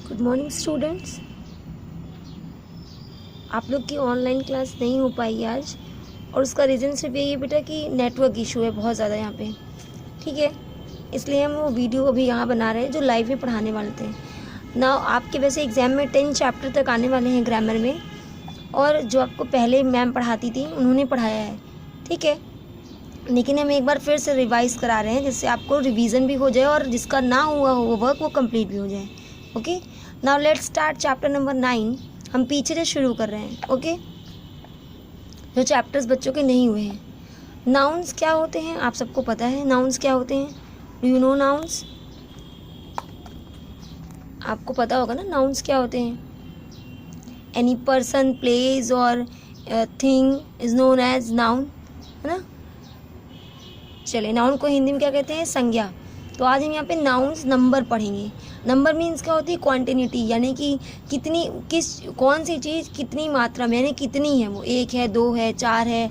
Good morning students. आप लोग की ऑनलाइन क्लास नहीं हो पाई आज, और उसका रीज़न सिर्फ यही है बेटा कि नेटवर्क इशू है बहुत ज़्यादा यहाँ पे। ठीक है, इसलिए हम वो वीडियो अभी यहाँ बना रहे हैं जो लाइव में पढ़ाने वाले थे ना। आपके वैसे एग्ज़ाम में 10 चैप्टर तक आने वाले हैं ग्रामर में, और जो आपको पहले मैम पढ़ाती थी उन्होंने पढ़ाया है। ठीक है, लेकिन हम एक बार फिर से रिवाइज़ करा रहे हैं जिससे आपको रिवीजन भी हो जाए और जिसका ना हुआ हो वर्क वो कंप्लीट भी हो जाए। Okay, now let's start chapter number 9। हम पीछे से शुरू कर रहे हैं। ओके, जो चैप्टर्स बच्चों के नहीं हुए हैं। नाउन्स क्या होते हैं आप सबको पता है। नाउन्स क्या होते हैं, डू यू नो नाउन्स? आपको पता होगा ना नाउन्स क्या होते हैं। एनी पर्सन, प्लेस और thing is known as noun, है ना। चलिए, नाउन को हिंदी में क्या कहते हैं, संज्ञा। तो आज हम यहाँ पे नाउन्स नंबर पढ़ेंगे। नंबर मीन्स क्या होती है, क्वांटिटी, यानी कि कितनी, कौन सी चीज़ कितनी मात्रा में, यानी कितनी है वो, 1 है, 2 है, 4 है।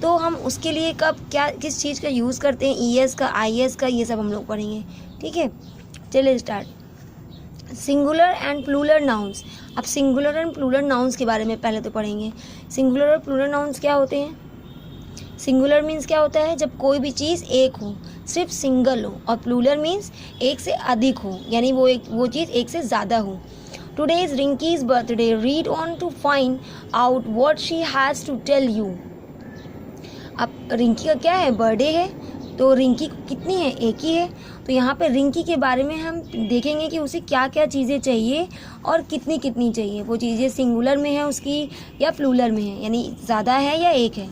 तो हम उसके लिए कब क्या किस चीज़ का यूज़ करते हैं, ES का, IS का, ये सब हम लोग पढ़ेंगे। ठीक है, चलिए start. Singular and plural nouns. अब सिंगुलर एंड प्लूरल नाउन्स के बारे में पहले तो पढ़ेंगे। सिंगुलर और प्लूरल नाउन्स क्या होते हैं। सिंगुलर मीन्स क्या होता है, जब कोई भी चीज़ एक हो, सिर्फ सिंगल हो, और प्लूरल मीन्स एक से अधिक हो, यानी वो चीज़ एक से ज़्यादा हो। Today is Rinki's birthday, read on to find out what she has to tell you. अब रिंकी का क्या है, बर्थडे है, तो रिंकी कितनी है, एक ही है। तो यहाँ पे रिंकी के बारे में हम देखेंगे कि उसे क्या क्या चीज़ें चाहिए और कितनी कितनी चाहिए। वो चीज़ें सिंगुलर में है उसकी या प्लूरल में है, यानी ज़्यादा है या एक है।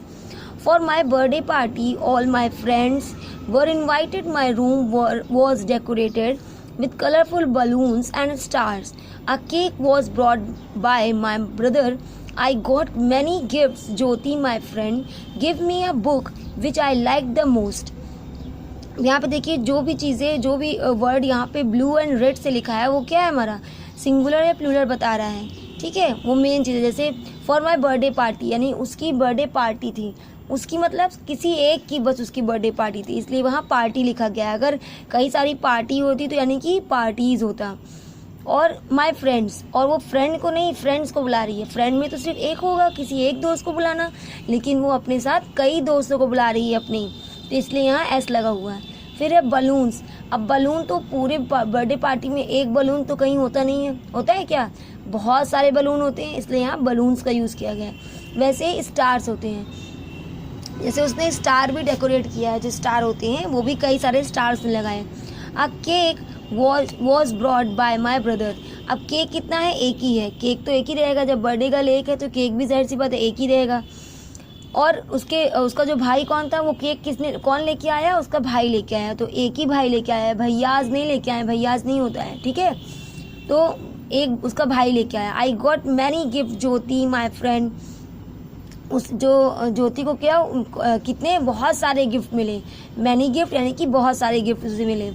For my birthday party, all my friends were invited. My room was decorated with colorful balloons and stars. A cake was brought by my brother. I got many gifts. Jyoti, my friend, gave me a book which I liked the most. यहाँ पे देखिए, जो भी चीज़ें, जो भी word यहाँ पे ब्लू एंड रेड से लिखा है वो क्या है, हमारा सिंगुलर या प्लूरल बता रहा है। ठीक है, वो मेन चीज़ है। जैसे फॉर माई बर्थडे पार्टी, यानी उसकी बर्थडे पार्टी थी, उसकी मतलब किसी एक की बस उसकी बर्थडे पार्टी थी, इसलिए वहाँ पार्टी लिखा गया। अगर कई सारी पार्टी होती तो यानी कि पार्टीज़ होता। और माय फ्रेंड्स, और वो फ्रेंड को नहीं, फ्रेंड्स को बुला रही है। फ्रेंड में तो सिर्फ एक होगा, किसी एक दोस्त को बुलाना, लेकिन वो अपने साथ कई दोस्तों को बुला रही है अपनी, तो इसलिए यहाँ एस लगा हुआ है। फिर है बलून्स। अब बलून तो पूरे बर्थडे पार्टी में एक बलून तो कहीं होता नहीं है, होता है क्या, बहुत सारे बलून होते हैं, इसलिए यहाँ बलून्स का यूज़ किया गया है। वैसे स्टार्स होते हैं, जैसे उसने स्टार भी डेकोरेट किया है, जो स्टार होते हैं वो भी कई सारे स्टार्स लगाए। अ cake was brought by my brother. अब केक कितना है, एक ही है, केक तो एक ही रहेगा, जब बर्थडे का लेक है तो केक भी जाहिर सी बात है एक ही रहेगा। और उसका जो भाई कौन था, वो केक कौन लेके आया, उसका भाई लेके आया, तो एक ही भाई लेके आया है, भैयाज नहीं लेके आए, भैयाज नहीं होता है। ठीक है, तो एक उसका भाई लेके आया। I got many gift Jyoti my friend. उस जो ज्योति को क्या कितने बहुत सारे गिफ्ट मिले, मैनी गिफ्ट यानी कि बहुत सारे गिफ्ट उसे मिले।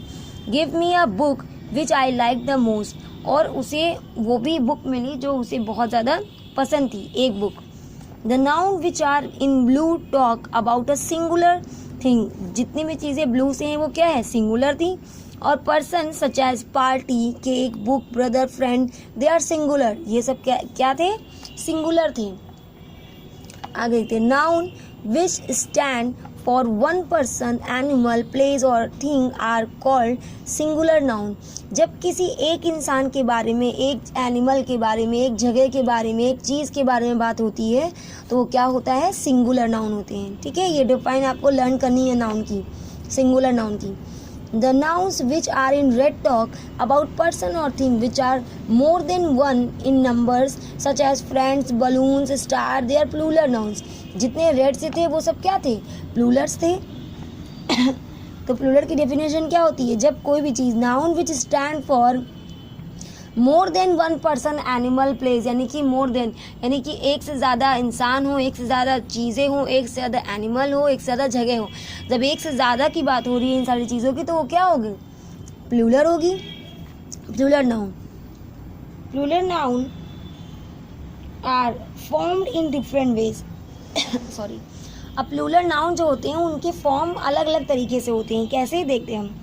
Give me a book which I like the most, और उसे वो भी बुक मिली जो उसे बहुत ज़्यादा पसंद थी, एक book. The noun which are in blue talk about a singular thing. जितनी भी चीज़ें ब्लू से हैं वो क्या है, सिंगुलर थी। और person such as party, cake, book, brother, friend, they are singular. ये सब क्या थे, सिंगुलर थे। आगे देखते हैं, noun which stand for one person, animal, place और thing are called singular noun. जब किसी एक इंसान के बारे में, एक एनिमल के बारे में, एक जगह के बारे में, एक चीज़ के बारे में बात होती है तो वो क्या होता है, सिंगुलर नाउन होते हैं। ठीक है, ये डिफाइन आपको लर्न करनी है नाउन की, सिंगुलर नाउन की। The nouns which are in red talk about person or thing which are more than one in numbers such as friends, balloons, star, they are plural nouns. जितने red से थे वो सब क्या थे, Plurals थे। तो प्लूरल की डेफिनेशन क्या होती है, जब कोई भी चीज़, noun which stand for more than one person, animal, place, यानी कि मोर देन यानी कि एक से ज़्यादा इंसान हो, एक से ज़्यादा चीज़ें हो, एक से ज़्यादा एनिमल हो, एक से ज़्यादा जगह हो। जब एक से ज़्यादा की बात हो रही है इन सारी चीज़ों की तो वो क्या होगी, प्लूरल होगी, plural noun. Plural noun are formed in different ways. Sorry. अब प्लूरल नाउन जो होते हैं उनके फॉर्म अलग अलग तरीके से होते हैं। कैसे देखते हैं हम,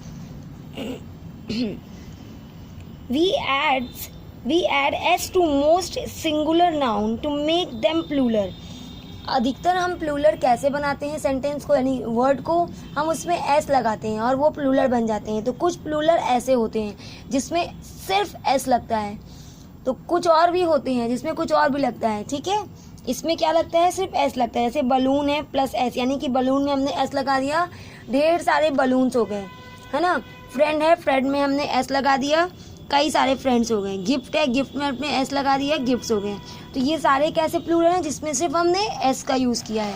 we adds we add S to most singular noun to make them plural. अधिकतर हम प्लूरल कैसे बनाते हैं सेंटेंस को, यानी वर्ड को हम उसमें एस लगाते हैं और वो प्लूरल बन जाते हैं। तो कुछ प्लूरल ऐसे होते हैं जिसमें सिर्फ एस लगता है, तो कुछ और भी होते हैं जिसमें कुछ और भी लगता है। ठीक है, इसमें क्या लगता है, सिर्फ एस लगता है। जैसे बलून है प्लस एस, यानी कि बलून में हमने एस लगा दिया, ढेर सारे बलून्स हो गए, है ना। फ्रेंड है, फ्रेंड में हमने एस लगा दिया, कई सारे फ्रेंड्स हो गए। गिफ्ट है, गिफ्ट में अपने एस लगा दिया, गिफ्ट्स हो गए। तो ये सारे कैसे प्लूरल हैं जिसमें सिर्फ हमने एस का यूज़ किया है।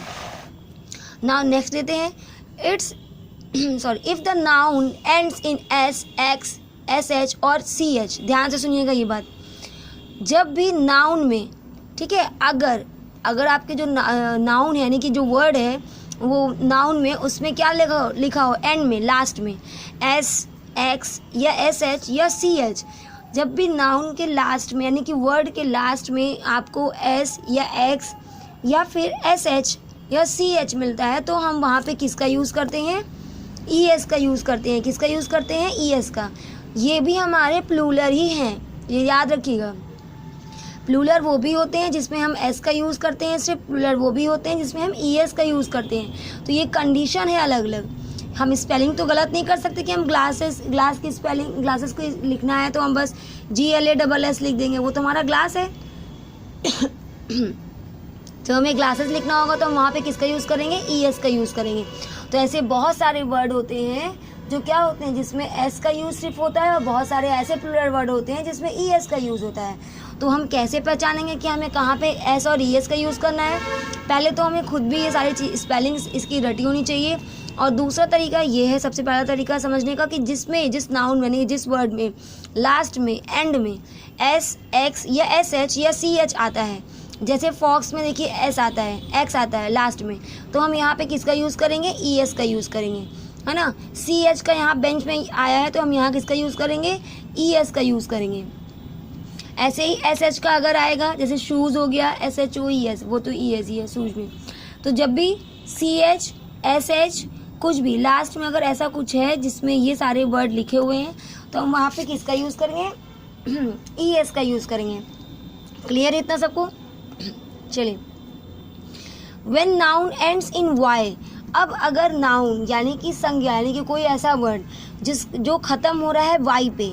नाउ नेक्स्ट लेते हैं, it's sorry if the noun ends in S, x, S H और सी एच। ध्यान से सुनिएगा ये बात, जब भी नाउन में, ठीक है, अगर आपके जो नाउन है यानी कि जो वर्ड है वो नाउन में, उसमें क्या लिखा हो एंड में, लास्ट में एस, एक्स या एस एच या सी एच। जब भी नाउन के लास्ट में यानी कि वर्ड के लास्ट में आपको एस या एक्स या फिर एस एच या सी एच मिलता है तो हम वहाँ पे किसका यूज़ करते हैं, ई एस का यूज़ करते हैं। किसका यूज़ करते हैं, ई एस का। ये भी हमारे प्लूरल ही हैं, ये याद रखिएगा। प्लूरल वो भी होते हैं जिसमें हम एस का यूज़ करते हैं सिर्फ, प्लूरल वो भी होते हैं जिसमें हम ई एस का यूज़ करते हैं। तो ये कंडीशन है अलग अलग। हम स्पेलिंग तो गलत नहीं कर सकते कि हम ग्लास की स्पेलिंग, ग्लासेस को लिखना है तो हम बस GLASS लिख देंगे, वो तो हमारा ग्लास है। तो हमें ग्लासेस लिखना होगा तो हम वहाँ पे किसका यूज़ करेंगे, ES का यूज़ करेंगे। तो ऐसे बहुत सारे वर्ड होते हैं जो क्या होते हैं जिसमें S का यूज़ सिर्फ होता है, और बहुत सारे ऐसे प्लूरल वर्ड होते हैं जिसमें ES का यूज़ होता है। तो हम कैसे पहचानेंगे कि हमें कहाँ पे S और ES का यूज़ करना है? पहले तो हमें खुद भी ये सारी स्पेलिंग्स इसकी रटी होनी चाहिए, और दूसरा तरीका ये है, सबसे पहला तरीका समझने का कि जिस नाउन में, जिस वर्ड में लास्ट में, एंड में एस, एक्स या एस एच या सी एच आता है। जैसे फॉक्स में देखिए एस आता है, एक्स आता है लास्ट में, तो हम यहाँ पे किसका यूज़ करेंगे, ई एस का यूज़ करेंगे, है ना। सी एच का यहाँ बेंच में आया है तो हम यहाँ किसका यूज़ करेंगे, ई एस का यूज़ करेंगे। ऐसे ही एस एच का अगर आएगा, जैसे शूज़ हो गया, SHOES, वो तो ई एस ही है शूज़ में। तो जब भी सी एच, एस एच कुछ भी लास्ट में अगर ऐसा कुछ है जिसमें ये सारे वर्ड लिखे हुए हैं तो हम वहाँ पे किसका यूज़ करेंगे, ES का यूज़ करेंगे। क्लियर है इतना सबको? चलिए, when noun ends in Y. अब अगर नाउन यानी कि संज्ञा यानी कि कोई ऐसा वर्ड जो ख़त्म हो रहा है वाई पे,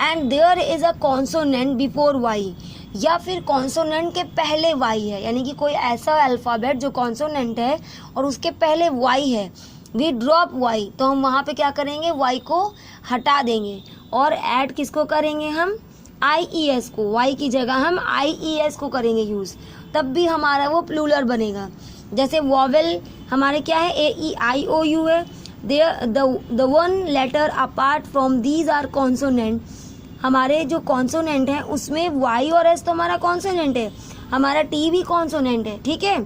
and there is a consonant before Y, या फिर कॉन्सोनेंट के पहले वाई है, यानी कि कोई ऐसा अल्फ़ाबेट जो कॉन्सोनेंट है और उसके पहले वाई है, वी ड्रॉप वाई, तो हम वहाँ पे क्या करेंगे, वाई को हटा देंगे और ऐड किसको करेंगे, हम IES को। वाई की जगह हम IES को करेंगे यूज़, तब भी हमारा वो प्लूरल बनेगा। जैसे वॉवेल हमारे क्या है, AEIOU है, the one letter apart from these are consonant. हमारे जो कॉन्सोनेंट है उसमें वाई और एस तो हमारा कॉन्सोनेंट है, हमारा टी भी कॉन्सोनेंट है, ठीक है।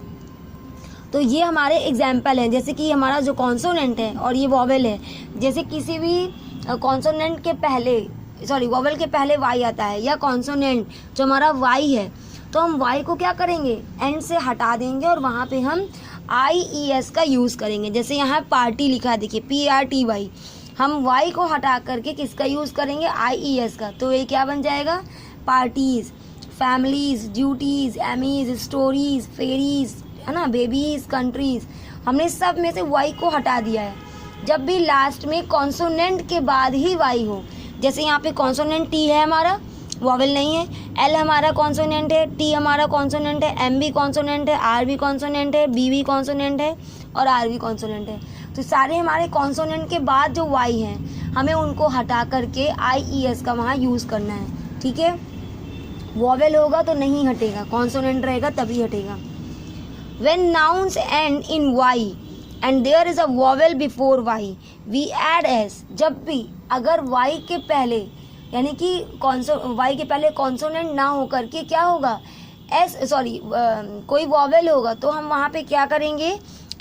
तो ये हमारे एग्जाम्पल हैं, जैसे कि हमारा जो कॉन्सोनेंट है और ये वॉवेल है, जैसे किसी भी कॉन्सोनेंट के पहले, वॉवेल के पहले वाई आता है, या कॉन्सोनेंट जो हमारा वाई है, तो हम वाई को क्या करेंगे, एंड से हटा देंगे और वहाँ पे हम IES का यूज़ करेंगे। जैसे यहाँ पार्टी लिखा है, देखिए PARTY, हम वाई को हटा करके किसका यूज़ करेंगे, IES का। तो ये क्या बन जाएगा, parties, families, duties, armies, stories, ferries, है ना, बेबीज़, कंट्रीज़। हमने सब में से वाई को हटा दिया है। जब भी लास्ट में कॉन्सोनेंट के बाद ही वाई हो, जैसे यहाँ पे कॉन्सोनेंट टी है हमारा, वॉवेल नहीं है, एल हमारा कॉन्सोनेंट है, टी हमारा कॉन्सोनेंट है, एम भी कॉन्सोनेंट है, आर भी कॉन्सोनेंट है, बी भी कॉन्सोनेंट है और आर भी कॉन्सोनेंट है। तो सारे हमारे कॉन्सोनेंट के बाद जो वाई हैं हमें उनको हटा करके IES का वहाँ यूज़ करना है, ठीक है। वॉवेल होगा तो नहीं हटेगा, कॉन्सोनेंट रहेगा तभी हटेगा। When nouns end in Y and there is a vowel before Y, we add S। जब भी अगर Y के पहले यानी कि Y के पहले कॉन्सोनेंट ना हो करके क्या होगा, कोई वॉवेल होगा तो हम वहाँ पे क्या करेंगे,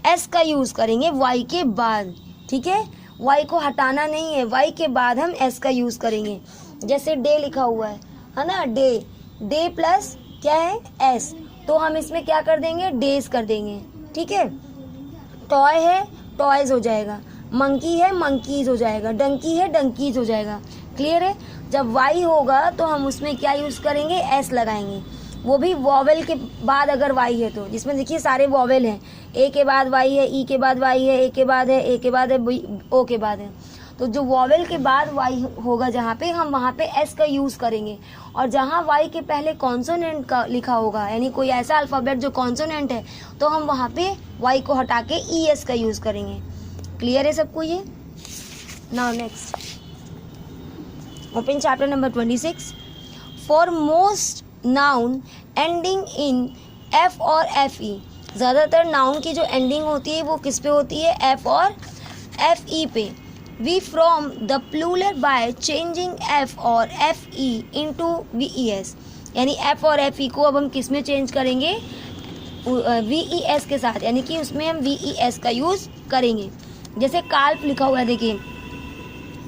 S का यूज़ करेंगे Y के बाद, ठीक है। Y को हटाना नहीं है, Y के बाद हम S का यूज़ करेंगे। जैसे डे लिखा हुआ है ना, डे प्लस क्या है, S, तो हम इसमें क्या कर देंगे, डेज कर देंगे, ठीक है। टॉय है, टॉयज हो जाएगा, मंकी है, मंकीज हो जाएगा, डंकी है, डंकीज हो जाएगा। क्लियर है? जब वाई होगा तो हम उसमें क्या यूज़ करेंगे, एस लगाएंगे, वो भी वॉवेल के बाद अगर वाई है तो, जिसमें देखिए सारे वॉवेल हैं, ए के बाद वाई है, ई के बाद वाई है, ए के बाद है, ए के बाद है, ओ के बाद है, तो जो वॉवेल के बाद वाई होगा जहाँ पे, हम वहाँ पे एस का यूज़ करेंगे। और जहाँ वाई के पहले कॉन्सोनेंट का लिखा होगा, यानी कोई ऐसा अल्फ़ाबेट जो कॉन्सोनेंट है, तो हम वहाँ पे वाई को हटा के ई एस का यूज़ करेंगे। क्लियर है सबको ये? Now next, open chapter number 26। For most noun ending in F और एफ ई, ज़्यादातर नाउन की जो एंडिंग होती है वो किस पे होती है, एफ और एफ ई पे। V from the plural by changing F और F E into V E S, यानी एफ और एफ ई को अब हम किस में चेंज करेंगे, वी ई एस के साथ, यानी कि उसमें हम वी ई एस का यूज़ करेंगे। जैसे काल्प लिखा हुआ है देखिए,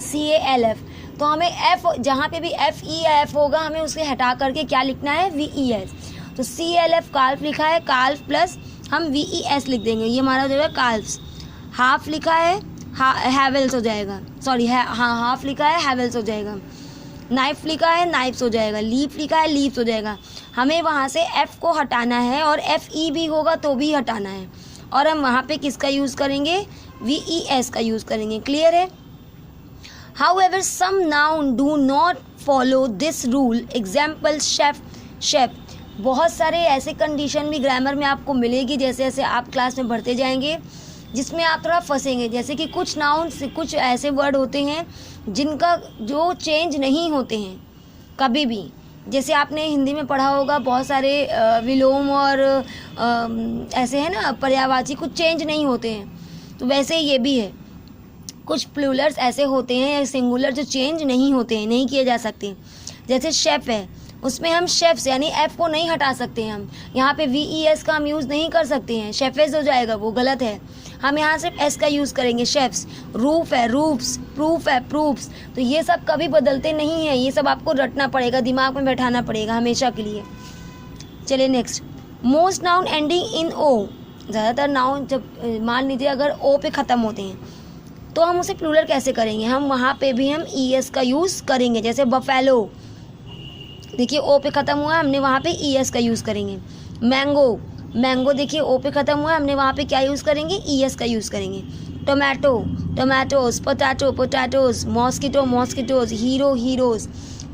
सी ए एल एफ, तो हमें एफ, जहाँ पे भी एफ ई एफ होगा हमें उसे हटा करके क्या लिखना है, वी ई एस। तो सी एल एफ काल्प लिखा है, काल्प प्लस हम वी ई एस लिख देंगे, ये हमारा जो है काल्प्स। हाफ लिखा है, हैवेल्स हो जाएगा, सॉरी हाँ हाफ लिखा है, हैवेल्स हो जाएगा। नाइफ लिखा है, नाइफ्स हो जाएगा। लीफ लिखा है, लीफ्स हो जाएगा। हमें वहाँ से एफ को हटाना है और एफ ई भी होगा तो भी हटाना है, और हम वहाँ पे किसका यूज़ करेंगे, वी ई एस का यूज़ करेंगे। क्लियर है? However, some noun do not follow this rule. Example, chef, chef. बहुत सारे ऐसे कंडीशन भी ग्रामर में आपको मिलेगी जैसे जैसे आप क्लास में बढ़ते जाएंगे, जिसमें आप थोड़ा फंसेंगे। जैसे कि कुछ नाउन, कुछ ऐसे वर्ड होते हैं जिनका जो चेंज नहीं होते हैं कभी भी। जैसे आपने हिंदी में पढ़ा होगा बहुत सारे विलोम और ऐसे है ना पर्यायवाची, कुछ चेंज नहीं होते हैं, तो वैसे ये भी है। कुछ प्लूरल्स ऐसे होते हैं या सिंगुलर जो चेंज नहीं होते हैं, नहीं किए जा सकते। जैसे शेफ है, उसमें हम शेफ्स यानी एफ को नहीं हटा सकते हैं, हम यहाँ पे वी ई एस का हम यूज़ नहीं कर सकते हैं, शेफेज हो जाएगा, वो गलत है। हम यहाँ सिर्फ एस का यूज़ करेंगे, शेफ्स। रूफ है, रूफ्स। प्रूफ है, प्रूफ्स। तो ये सब कभी बदलते नहीं हैं, ये सब आपको रटना पड़ेगा, दिमाग में बैठाना पड़ेगा हमेशा के लिए। चलिए next, most noun ending in O. ज़्यादातर नाउन जब मान लीजिए अगर ओ पे ख़त्म होते हैं तो हम उसे प्लूरल कैसे करेंगे, हम वहाँ पे भी हम ई एस का यूज़ करेंगे। जैसे बफेलो, देखिए ओ पे ख़त्म हुआ है, हमने वहाँ पे ई एस का यूज़ करेंगे। मैंगो, मैंगो देखिए ओ पे ख़त्म हुआ है, हमने वहाँ पे क्या यूज़ करेंगे, ई एस का यूज़ करेंगे। Tomato, tomatoes. Potato, potatoes. Mosquito, mosquitoes. Hero, heroes.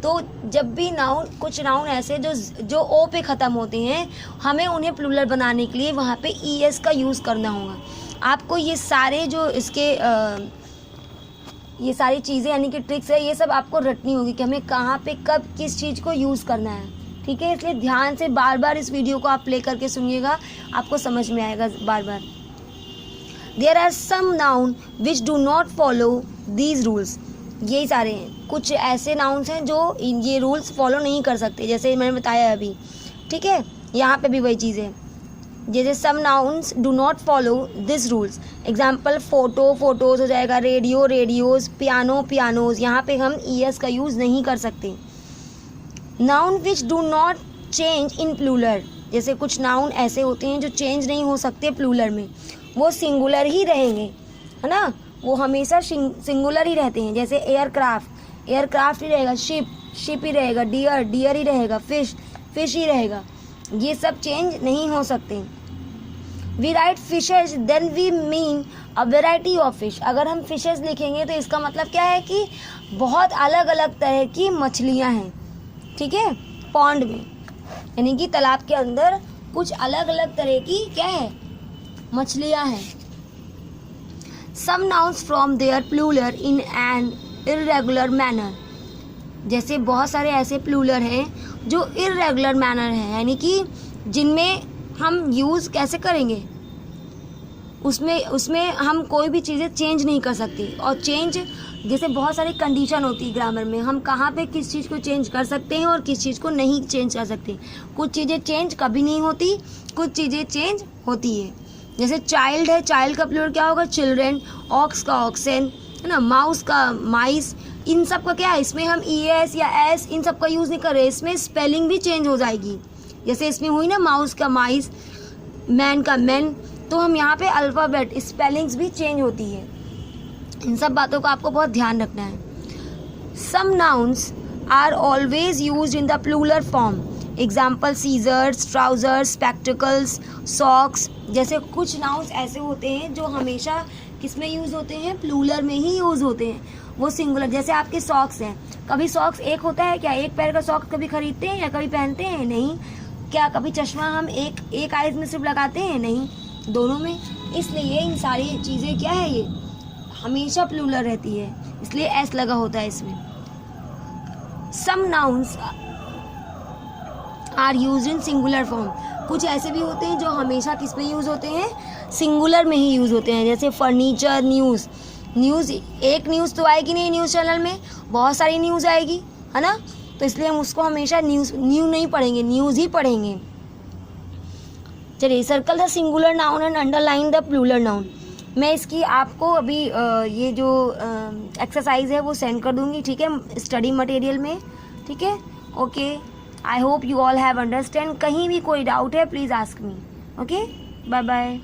तो जब भी नाउन, कुछ नाउन ऐसे जो ओ पे ख़त्म होते हैं, हमें उन्हें प्लूरल बनाने के लिए वहाँ पे ई एस का यूज़ करना होगा। आपको ये सारे जो इसके ये सारी चीज़ें यानी कि ट्रिक्स है, ये सब आपको रटनी होगी कि हमें कहाँ पे कब किस चीज़ को यूज़ करना है। ठीक है, इसलिए ध्यान से बार बार इस वीडियो को आप प्ले करके सुनिएगा, आपको समझ में आएगा बार बार। There are some noun which do not follow these rules. यही सारे हैं, कुछ ऐसे नाउन्स हैं जो ये रूल्स फॉलो नहीं कर सकते, जैसे मैंने बताया अभी। ठीक है, यहाँ पे भी वही चीज़ है, जैसे some nouns do not follow this rules. Example, photo, photos हो जाएगा। Radio, radios. Piano, pianos. यहाँ पे हम ई एस का यूज़ नहीं कर सकते। Noun which do not change in plural. जैसे कुछ नाउन ऐसे होते हैं जो चेंज नहीं हो सकते प्लूरल में, वो सिंगुलर ही रहेंगे, है ना, वो हमेशा सिंगुलर ही रहते हैं। जैसे एयरक्राफ्ट, एयरक्राफ्ट ही रहेगा। शिप, शिप ही रहेगा। डियर, डियर ही रहेगा। फिश, फिश ही रहेगा। ये सब चेंज नहीं हो सकते। We write fishes then we mean a variety of fish. अगर हम फिशेज लिखेंगे तो इसका मतलब क्या है कि बहुत अलग अलग तरह की मछलियाँ हैं। ठीक है, पॉन्ड में, यानी कि तालाब के अंदर कुछ अलग अलग तरह की क्या है, मछलियाँ हैं। Some nouns from their plural in an irregular manner. जैसे बहुत सारे ऐसे प्लूरल हैं जो इर्रेगुलर मैनर है, यानी कि जिनमें हम यूज़ कैसे करेंगे, उसमें हम कोई भी चीज़ें चेंज नहीं कर सकते। और चेंज, जैसे बहुत सारी कंडीशन होती है ग्रामर में, हम कहाँ पे किस चीज़ को चेंज कर सकते हैं और किस चीज़ को नहीं चेंज कर सकते। कुछ चीज़ें चेंज कभी नहीं होती, कुछ चीज़ें चेंज होती है। जैसे चाइल्ड है, चाइल्ड का प्लूरल क्या होगा, चिल्ड्रेन। ऑक्स का ऑक्सेन, है ना। माउस का माइस। इन सब का क्या है, इसमें हम ई एस या एस इन सब का यूज़ नहीं कर रहे, इसमें स्पेलिंग भी चेंज हो जाएगी। जैसे इसमें हुई ना माउस का माइस, मैन का मैन, तो हम यहाँ पे अल्फ़ाबेट स्पेलिंग्स भी चेंज होती है। इन सब बातों का आपको बहुत ध्यान रखना है। Some nouns are always use in the plural form. Example scissors, trousers, spectacles, socks. जैसे कुछ नाउन्स ऐसे होते हैं जो हमेशा किस में यूज़ होते हैं, प्लूरल में ही यूज़ होते हैं, वो सिंगुलर. जैसे आपके सॉक्स हैं, कभी सॉक्स एक होता है क्या, एक पैर का सॉक्स कभी खरीदते हैं या कभी पहनते हैं, नहीं. क्या कभी चश्मा हम एक आइज में सिर्फ लगाते हैं, नहीं, दोनों में. इसलिए इन सारी चीज़ें क्या है, ये हमेशा प्लूरल रहती है, इसलिए एस लगा होता है इसमें. Some nouns are use in singular form. कुछ ऐसे भी होते हैं जो हमेशा किस में यूज़ होते हैं, सिंगुलर में ही यूज़ होते हैं. जैसे फर्नीचर, न्यूज़. न्यूज़ एक न्यूज़ तो आएगी नहीं न्यूज़ चैनल में, बहुत सारी न्यूज़ आएगी, है ना. तो इसलिए हम उसको हमेशा न्यू नहीं पढ़ेंगे, न्यूज़ ही पढ़ेंगे. चलिए, circle the singular noun and underline the plural noun. मैं इसकी आपको अभी ये जो एक्सरसाइज है वो सेंड कर दूंगी, ठीक है, स्टडी मटेरियल में, ठीक है. Okay, I hope you all have understand. कहीं भी कोई डाउट है please ask me. Okay, bye bye.